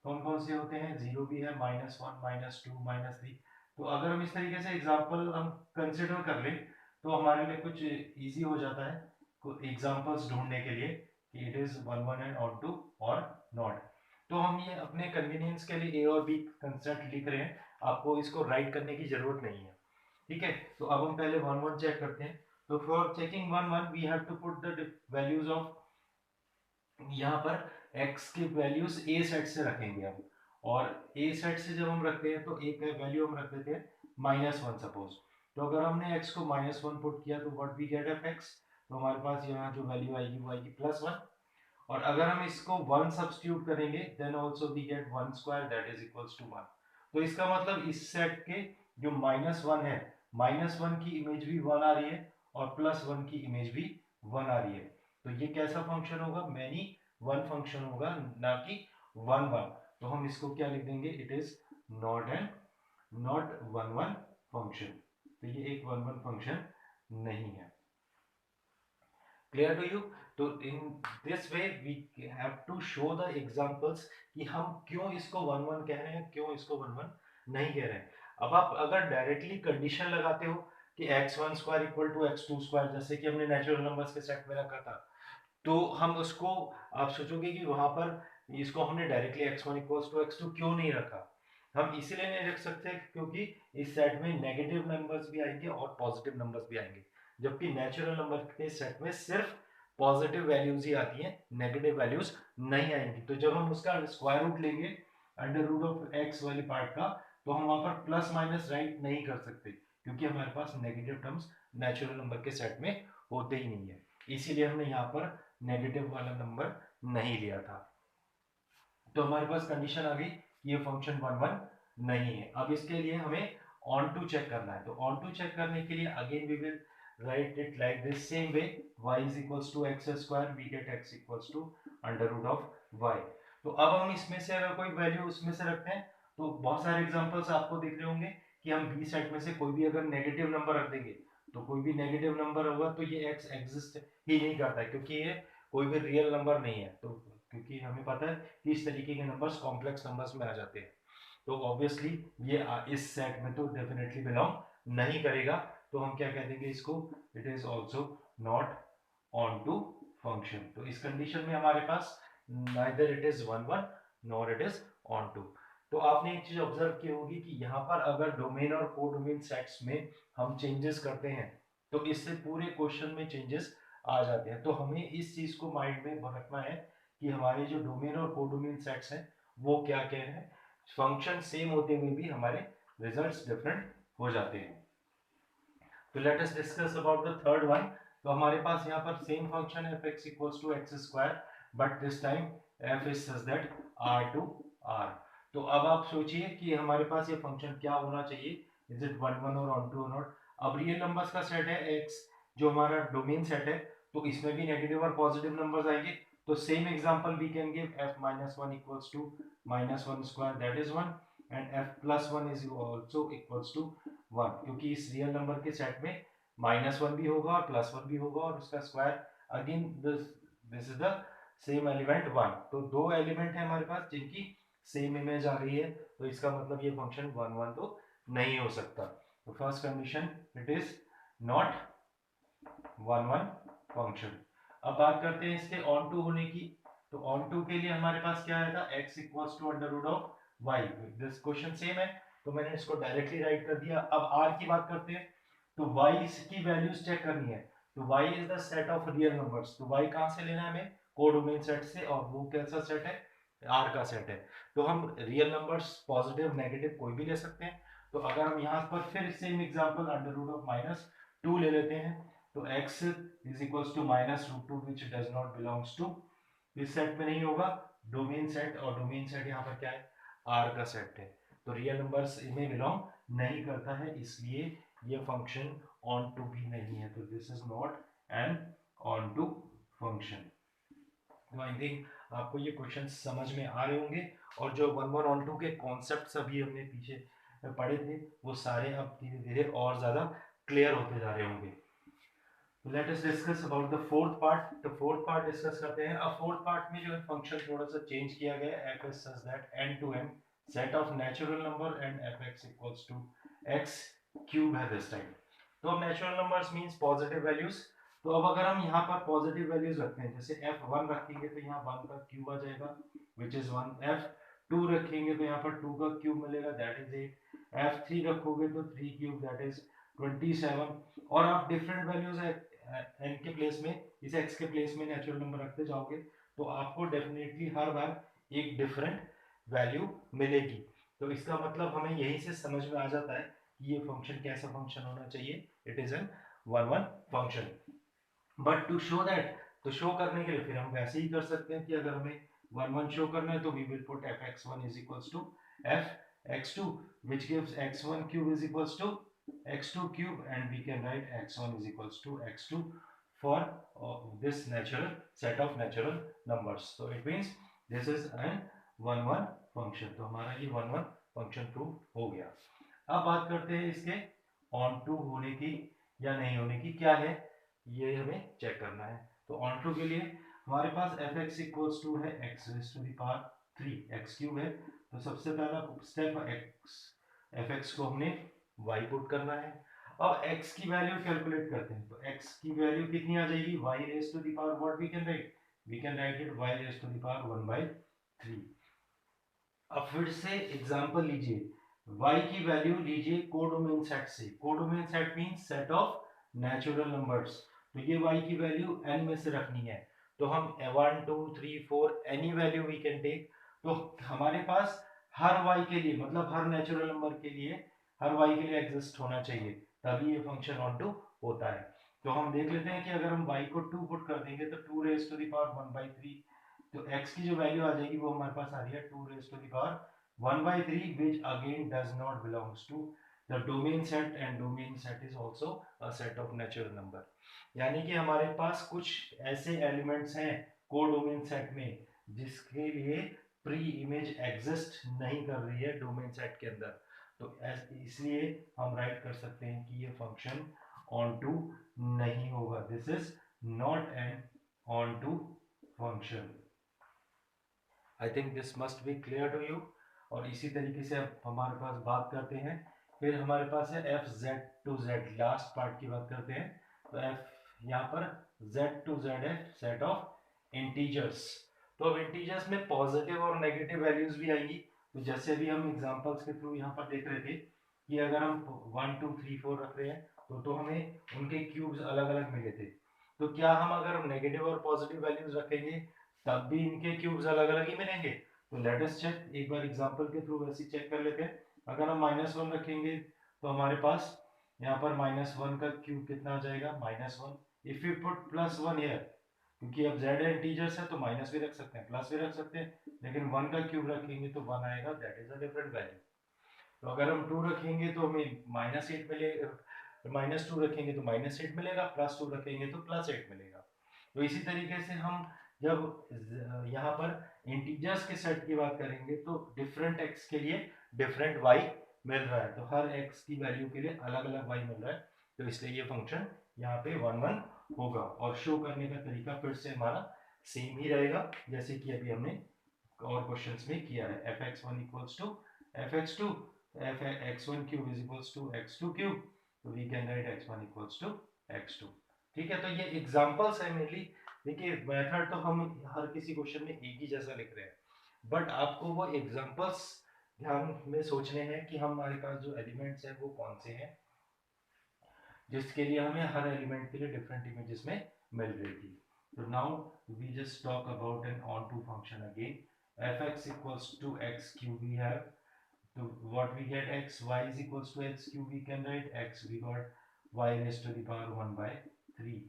कौन कौन से होते हैं, जीरो भी है, -1 -2 -3। तो अगर हम इस तरीके से एग्जांपल हम कंसिडर कर लें तो हमारे लिए कुछ इजी हो जाता है कुछ एग्जांपल्स ढूंढने के लिए कि it is one one and onto और नॉट। तो हम ये अपने कन्वीनियंस के लिए ए और बी कंसेप्ट लिख रहे हैं, आपको इसको राइट करने की जरूरत नहीं है। ठीक है, तो अब हम पहले वन वन चेक करते हैं। तो for checking one one we have to put the values of, यहाँ पर x की वैल्यूज a सेट से रखेंगे हम, और a सेट से जब हम रखते हैं तो एक वैल्यू हम रख देते हैं -1 सपोज। तो अगर हमने x को -1 पुट किया तो what we get of x, तो हमारे पास यहाँ जो वैल्यू आएगी वो आएगी +1। और अगर हम इसको 1 सब्स्टिट्यूट करेंगे then also we get 1 square that is equals to 1। तो इसका मतलब इस सेट के जो -1 है, -1 की इमेज भी 1 आ रही है और +1 की इमेज भी 1 आ रही है। तो ये कैसा फंक्शन होगा, मैनी वन फंक्शन होगा, ना कि वन वन। तो हम इसको क्या लिख देंगे, it is not one one function. तो ये एक वन वन फंक्शन नहीं है। Clear to you? तो in this way we have to show the examples कि हम क्यों इसको वन वन कह रहे हैं, क्यों इसको वन वन नहीं कह रहे हैं। अब आप अगर डायरेक्टली कंडीशन लगाते हो कि x1 square equal to x2 square, जैसे कि हमने नेचुरल नंबर्स के सेट में रखा था, तो हम उसको, आप सोचोगे कि वहां पर इसको हमने directly x1 equals to x2 क्यों नहीं रखा। हम इसीलिए नहीं रख सकते क्योंकि इस सेट में नेगेटिव नंबर्स भी आएंगे और पॉजिटिव नंबर्स भी आएंगे, जबकि नेचुरल नंबर के सेट में सिर्फ पॉजिटिव वैल्यूज ही आती हैं, नेगेटिव वैल्यूज नहीं आएंगी। तो जब हम उसका स्क्वायर रूट लेंगे अंडर रूट ऑफ एक्स वाली पार्ट का, तो हम वहां पर प्लस माइनस राइट नहीं कर सकते क्योंकि हमारे पास नेगेटिव टर्म्स नेचुरल नंबर के सेट में होते ही नहीं है। इसीलिए हमने यहाँ पर नेगेटिव वाला नंबर नहीं लिया था। तो हमारे पास कंडीशन आ गई, ये फंक्शन वन वन नहीं है। अब इसके लिए हमें ऑन टू चेक करना है। तो ऑन टू चेक करने के लिए again we will write it like this same way, y is equals to x square, we get x equals to under root of y। तो अब हम इसमें से अगर कोई वैल्यू उसमें से रखते हैं, तो बहुत सारे एग्जांपल्स आपको दिख रहे होंगे कि हम बी सेट में से कोई भी अगर नेगेटिव नंबर रख देंगे, तो कोई भी नेगेटिव नंबर होगा तो ये x एग्जिस्ट ही नहीं करता है क्योंकि ये कोई भी रियल नंबर नहीं है। तो क्योंकि हमें पता है कि इस तरीके के नंबर्स कॉम्प्लेक्स नंबर्स में आ जाते हैं, तो ऑब्वियसली ये इस सेट में तो डेफिनेटली बिलोंग नहीं करेगा। तो हम क्या कह देंगे इसको, it is also not onto function. तो इस कंडीशन में हमारे पास neither it is one one nor it is onto. तो आपने एक चीज ऑब्जर्व की होगी कि यहाँ पर अगर डोमेन और कोडोमेन सेट्स में हम चेंजेस करते हैं तो इससे पूरे क्वेश्चन में चेंजेस आ जाते हैं। तो हमें इस चीज को माइंड में रखना है कि हमारे जो डोमेन और कोडोमेन सेट्स हैं वो क्या क्या है, फंक्शन सेम होते हुए भी हमारे रिजल्ट्स डिफरेंट हो जाते हैं। तो let us discuss about the third one. तो हमारे पास यहाँ पर सेम फंक्शन है f(x equals to x square) but this time f is such that r to r। तो अब आप सोचिए कि हमारे पास ये फंक्शन क्या होना चाहिए, इज इट वन वन और ऑन टू और नॉट। अब रियल नंबर्स का सेट है x, जो हमारा डोमेन सेट है, तो इसमें भी नेगेटिव और पॉजिटिव नंबर्स आएंगे। तो same example we can give f minus 1 equals to -1 square that is 1 and f plus 1 is also equals to 1, क्योंकि इस रियल नंबर के सेट में -1 भी होगा और +1 भी होगा और उसका square again this is the same element 1। तो दो एलिमेंट है हमारे पास जिनकी सेम इमेज आ रही है, तो इसका मतलब ये फंक्शन वन वन तो नहीं हो सकता। तो first condition, it is not one one function. अब बात करते हैं इसके ऑन टू होने की। तो ऑन टू के लिए हमारे पास क्या आएगा, x equals to under root of y। This question same है तो मैंने इसको डायरेक्टली राइट कर दिया। अब r की बात करते हैं, तो y की वैल्यूज चेक करनी है। तो y is the set of real numbers. तो y कहां से लेना है हमें, कोडोमेन सेट से, और वो कैसा सेट है, r का सेट है। तो हम रियल नंबर्स पॉजिटिव नेगेटिव कोई भी ले सकते हैं। तो अगर हम यहाँ पर फिर same example under root of -2 ले लेते हैं, तो x is equals to -√2 which does not belongs to, इस सेट में नहीं होगा, डोमेन सेट, और डोमेन सेट यहाँ पर क्या है, r का सेट है। तो रियल नंबर्स इनमें बिलोंग नहीं करता है, इसलिए ये फंक्शन ऑन टू भी नहीं है। तो this is not an onto function. तो आई थिंक आपको ये क्वेश्चन समझ में आ रहे होंगे, और जो वन वन ऑन टू के कॉन्सेप्ट अभी हमने पीछे पढ़े थे वो सारे अब धीरे धीरे और ज्यादा क्लियर होते जा रहे होंगे। Let us discuss about the fourth part. तो फोर्थ पार्ट डिस्कस करते हैं। अब फोर्थ पार्ट में जो है फंक्शन थोड़ा सा चेंज किया गया है, f is such that n to m set of natural number and fx equals to x cube है दिस टाइम। तो अब natural numbers means positive values. तो अब अगर हम यहाँ पर पॉजिटिव वैल्यूज रखते हैं, जैसे f1 रखेंगे तो यहाँ 1 का क्यूब आ जाएगा विच इज 1, f2 रखेंगे तो यहाँ पर 2 का क्यूब मिलेगा दैट इज 8, f3 रखोगे तो 3 क्यूब दैट इज 27, और आप डिफरेंट वैल्यूज n के प्लेस में, इस x के प्लेस में नेचुरल नंबर रखते जाओगे तो आपको डेफिनेटली हर बार एक डिफरेंट वैल्यू मिलेगी। तो इसका मतलब हमें यही से समझ में आ जाता है कि ये फंक्शन कैसा फंक्शन होना चाहिए, it is an one one function. But to show that, तो शो करने के लिए फिर हम वैसे ही कर सकते हैं कि अगर हमें वन वन शो करना है तो we will put f(x1) is equals to f(x2) which gives x1 cube is equals to x2 cube, and we can write x1 is equals to x2 for this natural set of natural numbers. So it means this is an one one function. तो हमारा ये one one function prove हो गया। अब बात करते हैं इसके ऑन टू होने की या नहीं होने की, क्या है ये हमें चेक करना है। तो ऑन टू के लिए हमारे पास एफ एक्स इक्वल्स टू है x raise to the power 3 x cube है। तो सबसे पहला स्टेप एक्स एफ एक्स को हमने वाई पुट करना है। अब एक्स की वैल्यू कैलकुलेट करते हैं, तो एक्स की वैल्यू कितनी आ जाएगी, y raise to the power what we can write it y raise to the power 1/3। अब फिर से एग्जांपल लीजिए, y की वैल्यू लीजिए कोडोमेन सेट से। Codomain set means set of natural numbers. तो ये y की वैल्यू n में से रखनी है, तो हम 1 2 3 4 any value we can take. तो हमारे पास हर y के लिए, मतलब हर नेचुरल नंबर के लिए, हर y के लिए एग्जिस्ट होना चाहिए, तभी ये फंक्शन ऑन टू होता है। तो हम देख लेते हैं कि अगर हम y को 2 पुट कर देंगे तो 2 रेज टू द पावर 1/3, तो x की जो वैल्यू आ जाएगी वो हमारे पास आ रही है 2 raise to the power 1/3 which again does not belongs to the domain set, and domain set is also a set of natural number। यानी कि हमारे पास कुछ ऐसे एलिमेंट्स हैं कोडोमेन सेट में जिसके लिए प्री इमेज एग्जिस्ट नहीं कर रही है डोमेन सेट के अंदर। तो इसलिए हम राइट कर सकते हैं कि ये फंक्शन ऑन टू नहीं होगा, this is not an onto function. I think this must be clear to you. और इसी तरीके से अब हमारे पास बात करते हैं, फिर हमारे पास है f z to z, last part की बात करते हैं। तो एफ यहाँ पर जेड टू जेड है सेट ऑफ इंटीजर्स। तो अब इंटीजर्स में पॉजिटिव और नेगेटिव वैल्यूज भी आएंगी। तो जैसे भी हम एग्जांपल्स के थ्रू यहाँ पर देख रहे थे कि अगर हम 1 2 3 4 रख रहे हैं तो हमें उनके क्यूब्स अलग अलग मिले थे। तो क्या हम अगर नेगेटिव और पॉजिटिव वैल्यूज रखेंगे तब भी इनके क्यूब्स अलग अलग ही मिलेंगे? तो लेट अस चेक, एक बार एग्जांपल के थ्रू वैसे चेक कर लेते हैं। अगर हम -1 रखेंगे तो हमारे पास यहाँ पर -1 का क्यूब कितना आ जाएगा, -1। इफ यू पुट +1 हियर, क्योंकि अब z इंटीजर्स है तो माइनस भी रख सकते हैं प्लस भी रख सकते हैं, लेकिन 1 का क्यूब रखेंगे तो 1 आएगा, that is a different value. तो अगर हम 2 रखेंगे तो हमें -8 मिलेगा, -2 रखेंगे तो -8 मिलेगा, +2 रखेंगे तो +8 मिलेगा। तो इसी तरीके से हम जब यहाँ पर इंटीजर्स के सेट की बात करेंगे तो डिफरेंट x के लिए डिफरेंट y मिल रहा है, तो हर x की वैल्यू के लिए अलग अलग y मिल रहा है, तो इसलिए ये फंक्शन यहाँ पे 1 1 होगा। और शो करने का तरीका फिर से हमारा सेम ही रहेगा जैसे कि अभी हमने और क्वेश्चंस में किया है। f(x1) equals to f(x2), f(x1 cube is equals to x2 cube, तो we can write x1 equals to x2। ठीक है, तो ये एग्जांपल्स है मेनली। देखिए मेथड तो हम हर किसी क्वेश्चन में एक ही जैसा लिख रहे हैं, बट आपको वो एग्जांपल्स ध्यान में सोचने हैं कि हमारे पास जो एलिमेंट्स हैं वो कौन से हैं, जिसके लिए हमें हर एलिमेंट के लिए डिफरेंट इमेजेस में मिल रही थी। तो now we just talk about an onto function again. f(x) equals to x cube we have, so what we get, x y is equals to x cube, we can write x, we got y raised to the power 1/3।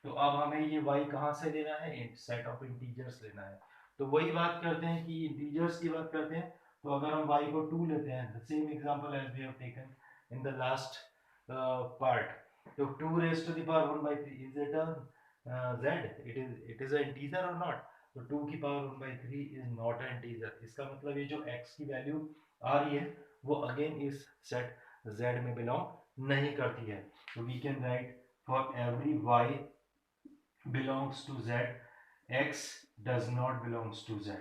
तो अब हमें ये y कहाँ से लेना है, set of integers लेना है। तो वही बात करते हैं कि इंटीजर्स की बात करते हैं, तो अगर हम y को 2 लेते हैं, the same example as we have taken in the last part, तो 2 raised to the power 1/3 is it a z, it is an integer or not? तो 2 की power 1/3 is not N integer. इसका मतलब ये जो x की value आ रही है वो अगेन इस सेट z में बिलोंग नहीं करती है। तो we can write for every y belongs to z, x does not belongs to z,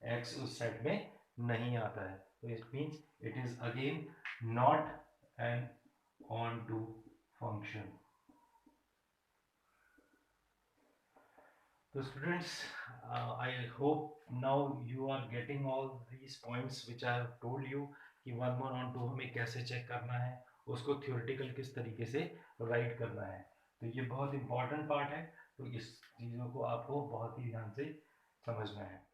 x उस सेट में नहीं आता है। तो it means it is again not an onto function. So students, I hope now you are getting all these points which I have told you कि 1 1 on 2 हमें कैसे check करना है, उसको थ्योरेटिकल किस तरीके से राइट करना है. तो ये बहुत इंपॉर्टेंट पार्ट है, तो इस चीज़ों को आपको बहुत ही ध्यान से समझना है.